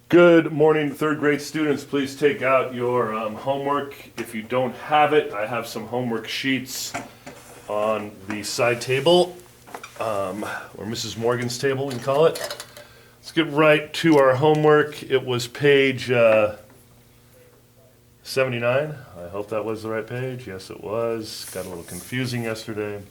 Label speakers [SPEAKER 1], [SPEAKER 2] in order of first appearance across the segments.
[SPEAKER 1] Good morning, third grade students. Please take out your homework. If you don't have it, I have some homework sheets on the side table, or Mrs. Morgan's table, we can call it. Let's get right to our homework. It was page 79. I hope that was the right page. Yes, it was. Got a little confusing yesterday.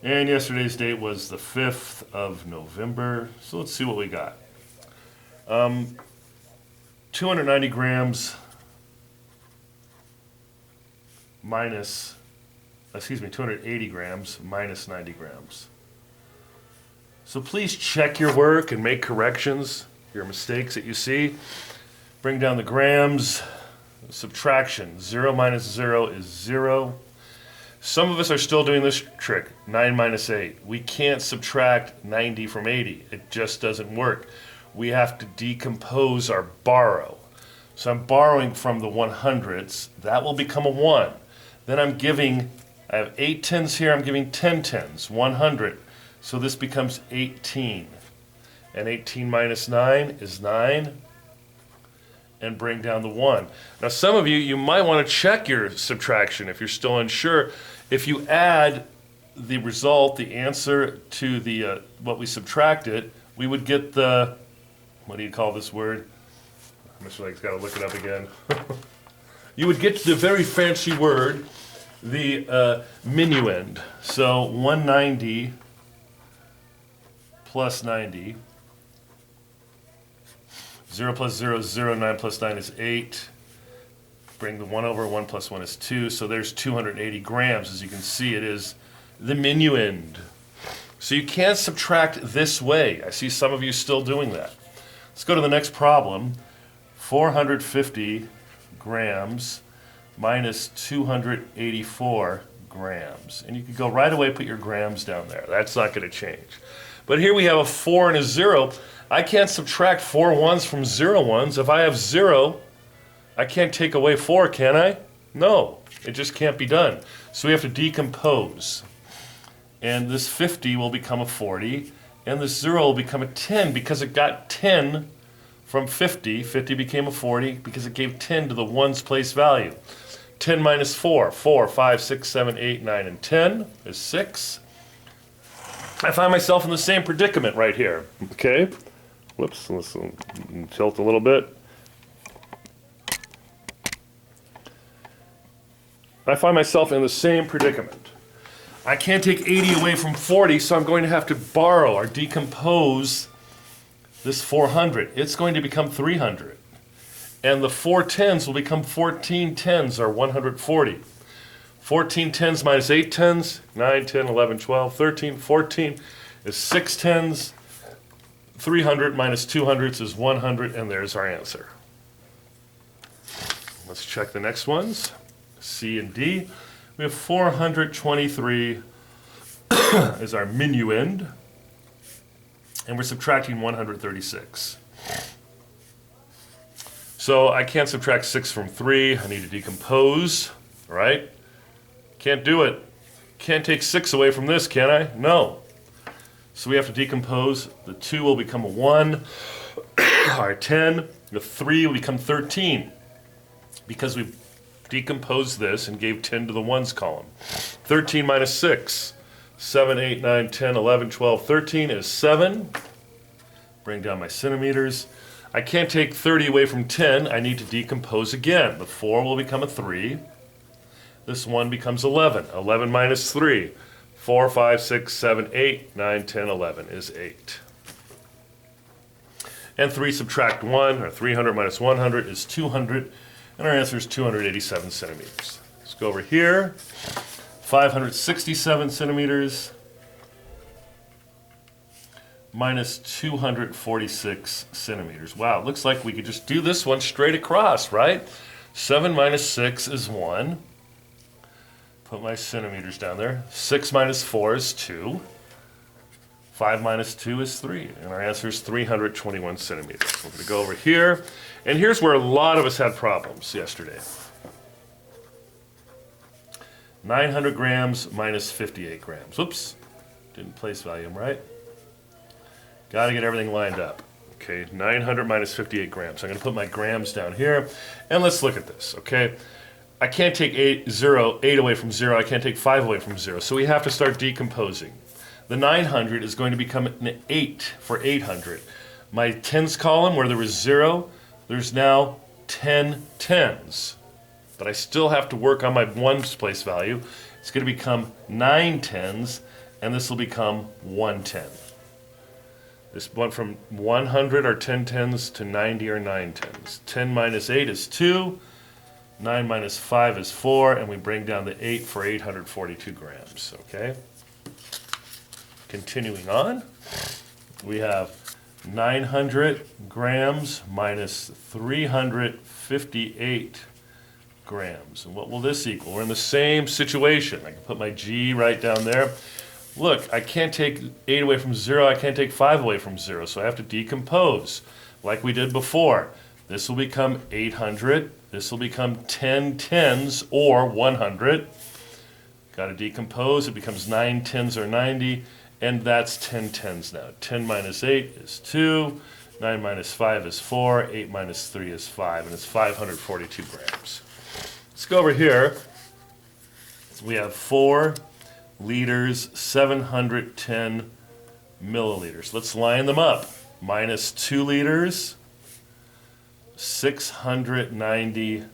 [SPEAKER 1] And yesterday's date was the 5th of November. So let's see what we got. 290 grams minus, 280 grams minus 90 grams. So please check your work and make corrections, your mistakes that you see. Bring down the grams. Subtraction, 0 minus 0 is 0. Some of us are still doing this trick, 9 minus 8. We can't subtract 90 from 80. It just doesn't work. We have to decompose our borrow. So I'm borrowing from the 100ths. That will become a 1. Then I have 8 tens here, I'm giving 10 tens, 100. So this becomes 18. And 18 minus 9 is 9. And bring down the 1. Now some of you might want to check your subtraction if you're still unsure. If you add the result, the answer, to the what we subtracted, we would get the, what do you call this word? Mr. Lake's got to look it up again. You would get the very fancy word, the minuend. So 190 plus 90. 0 plus 0 is 0, 9 plus 9 is 8. Bring the 1 over, 1 plus 1 is 2. So there's 280 grams. As you can see, it is the minuend. So you can't subtract this way. I see some of you still doing that. Let's go to the next problem. 450 grams minus 284 grams. And you could go right away, put your grams down there. That's not going to change. But here we have a 4 and a 0. I can't subtract 4 ones from 0 ones. If I have 0, I can't take away 4, can I? No, it just can't be done. So we have to decompose. And this 50 will become a 40, and this 0 will become a 10 because it got 10 from 50. 50 became a 40 because it gave 10 to the ones place value. 10 minus 4, 4, 5, 6, 7, 8, 9, and 10 is 6. I find myself in the same predicament right here. Okay? Whoops, let's tilt a little bit. I find myself in the same predicament. I can't take 80 away from 40, so I'm going to have to borrow or decompose this 400. It's going to become 300. And the 4 tens will become 14 tens, or 140. 14 tens minus 8 tens, 9, 10, 11, 12, 13, 14 is 6 tens. 300 minus 200 is 100, and there's our answer. Let's check the next ones. C and D. We have 423 is our minuend, and we're subtracting 136. So I can't subtract 6 from 3. I need to decompose, right? Can't do it. Can't take 6 away from this, can I? No. So we have to decompose. The 2 will become a 1, our 10. The 3 will become 13 because we decomposed this and gave 10 to the ones column. 13 minus 6, 7, 8, 9, 10, 11, 12, 13 is 7. Bring down my centimeters. I can't take 30 away from 10. I need to decompose again. The 4 will become a 3. This 1 becomes 11. 11 minus 3. 4, 5, 6, 7, 8, 9, 10, 11 is 8. And 3 subtract 1, or 300 minus 100 is 200, and our answer is 287 centimeters. Let's go over here. 567 centimeters minus 246 centimeters. Wow, it looks like we could just do this one straight across, right? 7 minus 6 is 1. Put my centimeters down there. 6 minus 4 is 2. 5 minus 2 is 3. And our answer is 321 centimeters. We're going to go over here. And here's where a lot of us had problems yesterday. 900 grams minus 58 grams. Oops. Didn't place value them right. Got to get everything lined up. Okay, 900 minus 58 grams. I'm going to put my grams down here, and let's look at this, okay? I can't take 8 away from 0. I can't take 5 away from 0, so we have to start decomposing. The 900 is going to become an 8 for 800. My tens column, where there was 0, there's now 10 tens. But I still have to work on my ones place value. It's going to become 9 tens, and this will become 1 10. This went from 100 or 10 tens to 90 or 9 tens. 10 minus 8 is 2. 9 minus 5 is 4. And we bring down the 8 for 842 grams. Okay? Continuing on, we have 900 grams minus 358 grams. And what will this equal? We're in the same situation. I can put my G right down there. Look, I can't take 8 away from 0. I can't take 5 away from 0. So I have to decompose like we did before. This will become 800. This will become 10 tens or 100. Got to decompose. It becomes 9 tens or 90. And that's 10 tens now. 10 minus 8 is 2. 9 minus 5 is 4. 8 minus 3 is 5. And it's 542 grams. Let's go over here. We have 4 liters, 710 milliliters. Let's line them up. Minus 2 liters, 690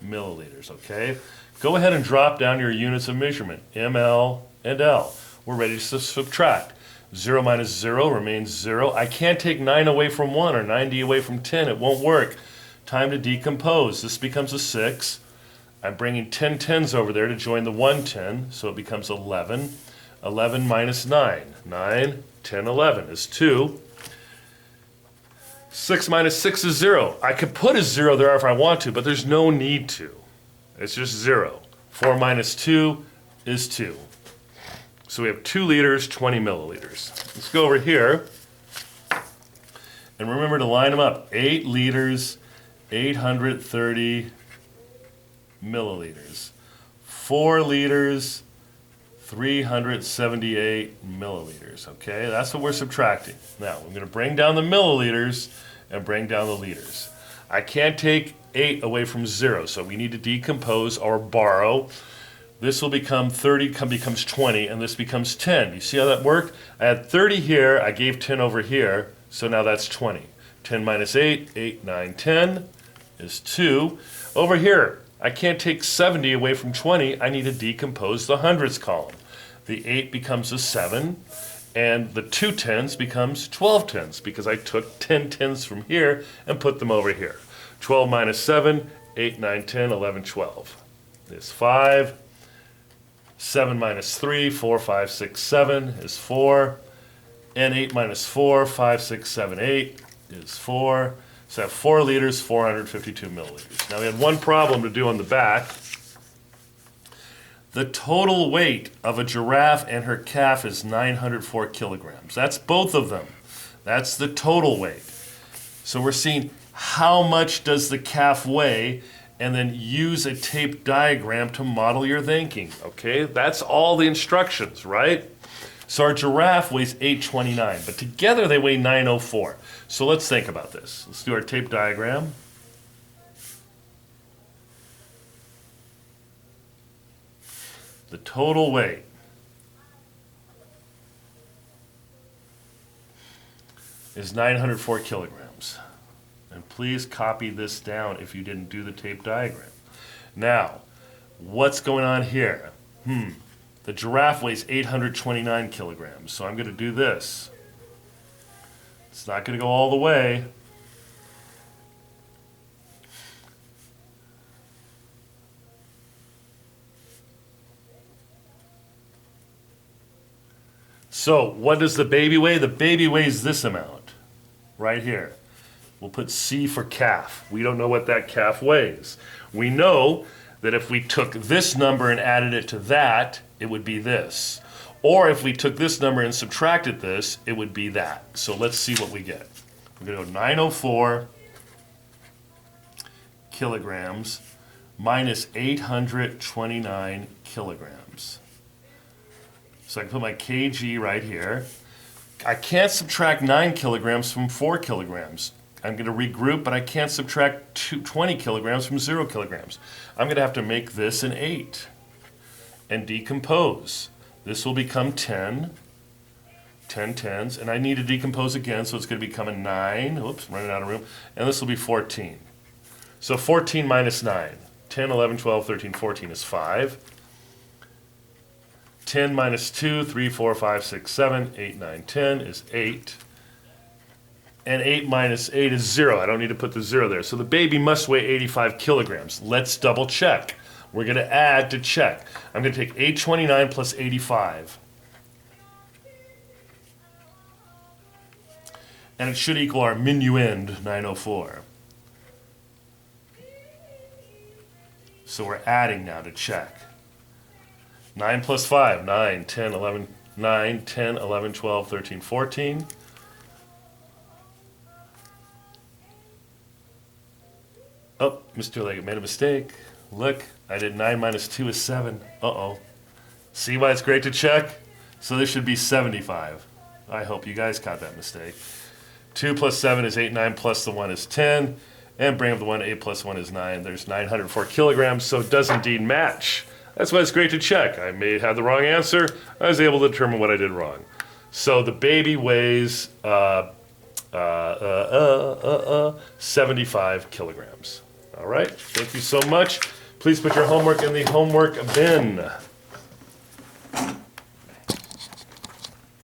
[SPEAKER 1] milliliters, okay? Go ahead and drop down your units of measurement, ml and L. We're ready to subtract. 0 minus 0 remains 0. I can't take 9 away from 1 or 90 away from 10. It won't work. Time to decompose. This becomes a 6. I'm bringing 10 tens over there to join the 110, so it becomes 11. 11 minus 9. 9, 10, 11 is 2. 6 minus 6 is 0. I could put a 0 there if I want to, but there's no need to. It's just 0. 4 minus 2 is 2. So we have 2 liters, 20 milliliters. Let's go over here. And remember to line them up. 8 liters, 830 milliliters. 4 liters, 378 milliliters. Okay, that's what we're subtracting. Now, I'm going to bring down the milliliters and bring down the liters. I can't take 8 away from 0, so we need to decompose or borrow. This will become 30, becomes 20, and this becomes 10. You see how that worked? I had 30 here, I gave 10 over here, so now that's 20. 10 minus 8, 8, 9, 10 is 2. Over here, I can't take 70 away from 20, I need to decompose the hundreds column. The 8 becomes a 7, and the 2 tens becomes 12 tens, because I took 10 tens from here and put them over here. 12 minus 7, 8, 9, 10, 11, 12 is 5. 7 minus 3, 4, 5, 6, 7 is 4. And 8 minus 4, 5, 6, 7, 8 is 4. So I have 4 liters, 452 milliliters. Now we had one problem to do on the back. The total weight of a giraffe and her calf is 904 kilograms. That's both of them. That's the total weight. So we're seeing how much does the calf weigh, and then use a tape diagram to model your thinking, okay? That's all the instructions, right? So our giraffe weighs 829, but together they weigh 904. So let's think about this. Let's do our tape diagram. The total weight is 904 kilograms. And please copy this down if you didn't do the tape diagram. Now, what's going on here? The giraffe weighs 829 kilograms, so I'm going to do this. It's not going to go all the way. So, what does the baby weigh? The baby weighs this amount, right here. We'll put C for calf. We don't know what that calf weighs. We know that if we took this number and added it to that, it would be this. Or if we took this number and subtracted this, it would be that. So let's see what we get. We're going to go 904 kilograms minus 829 kilograms. So I can put my kg right here. I can't subtract 9 kilograms from 4 kilograms. I'm going to regroup, but I can't subtract 20 kilograms from 0 kilograms. I'm going to have to make this an 8 and decompose. This will become 10 tens, and I need to decompose again, so it's going to become a 9. Oops, running out of room. And this will be 14. So 14 minus 9. 10, 11, 12, 13, 14 is 5. 10 minus 2, 3, 4, 5, 6, 7, 8, 9, 10 is 8. And 8 minus 8 is 0. I don't need to put the 0 there. So the baby must weigh 85 kilograms. Let's double check. We're going to add to check. I'm going to take 829 plus 85. And it should equal our minuend, 904. So we're adding now to check. 9 plus 5, 9, 10, 11, 9, 10, 11, 12, 13, 14. Oh, Mr. Leggett made a mistake. Look, I did 9 minus 2 is 7. Uh-oh. See why it's great to check? So this should be 75. I hope you guys caught that mistake. 2 plus 7 is 8, 9 plus the 1 is 10. And bring up the 1, 8 plus 1 is 9. There's 904 kilograms, so it does indeed match. That's why it's great to check. I may have the wrong answer. I was able to determine what I did wrong. So the baby weighs 75 kilograms. All right, thank you so much. Please put your homework in the homework bin.